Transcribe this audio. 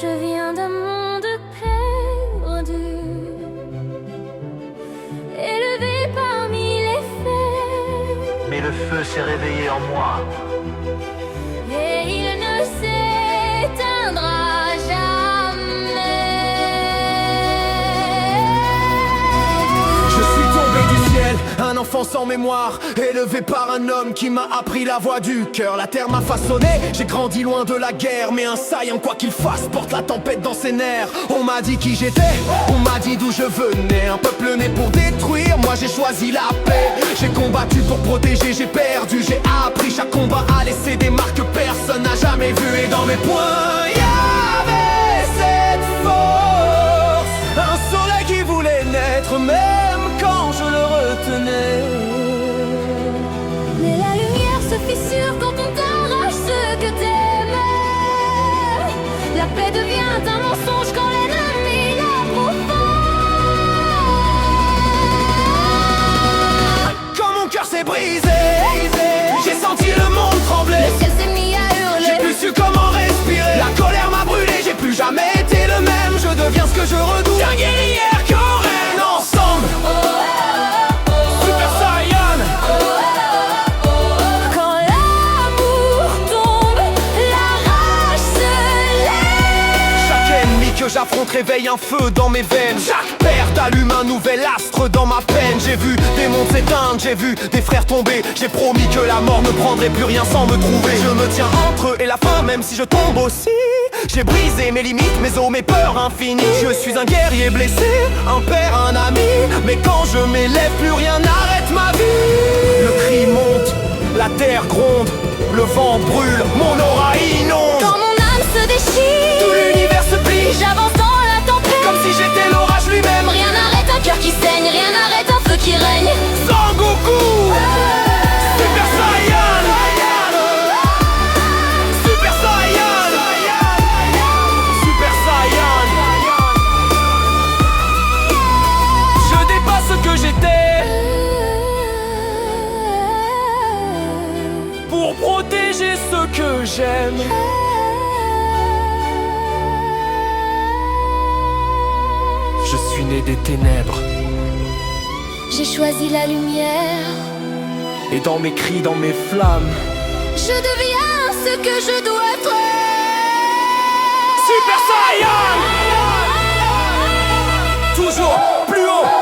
Je viens d'un monde perdu, élevé parmi les fers. Mais le feu s'est réveillé en moi. Et il ne s'éteindra jamais. Je suis tombé du ciel, un enfant sans mémoire, élevé par un homme qui m'a appris la voix du cœur. La terre m'a façonné, j'ai grandi loin de la guerre, mais un saillant quoi qu'il fasse porte la tempête dans ses nerfs. On m'a dit qui j'étais, on m'a dit d'où je venais. Un peuple né pour détruire, moi j'ai choisi la paix. J'ai combattu pour protéger, j'ai perdu, j'ai appris. Chaque combat a laissé des marques que personne n'a jamais vues. Et dans mes poings y'avait cette force, un soleil qui voulait naître même quand je le retenais. Mais la lumière se fissure quand on t'arrache ce que t'aimais. La paix devient un mensonge quand l'ennemi la profane. Quand mon cœur s'est brisé, j'ai senti le monde trembler. Le ciel s'est mis à hurler. J'ai plus su comment respirer. La colère m'a brûlé, j'ai plus jamais été le même. Je deviens ce que je redoute, un guerrier qu'on règne ensemble. Super Saiyan. Quand l'amour tombe, la rage se lève. Chaque ennemi que j'affronte réveille un feu dans mes veines. Chaque perte allume un nouvel astre dans ma peine. J'ai vu des mondes s'éteindre, j'ai vu des frères tomber. J'ai promis que la mort ne prendrait plus rien sans me trouver. Je me tiens entre eux et la fin même si je tombe aussi. J'ai brisé mes limites, mes os, mes peurs infinies. Je suis un guerrier blessé, un père, un ami. Mais quand je m'élève, plus rien n'arrête ma vie. Le cri monte, la terre gronde, le vent brûle, mon aura inonde. Quand mon âme se déchire, Tout l'univers se plie, j'avance dans la tempête. comme si j'étais l'orage lui-même. Rien n'arrête un cœur qui saigne, rien n'arrête un feu qui règne. Sangoku, Super Saiyan, Super Saiyan, Super Saiyan. Je dépasse ce que j'étais pour protéger ce que j'aime. Je suis né des ténèbres. J'ai choisi la lumière. Et dans mes cris, dans mes flammes, Je deviens ce que je dois être. Super Saiyan, toujours plus haut.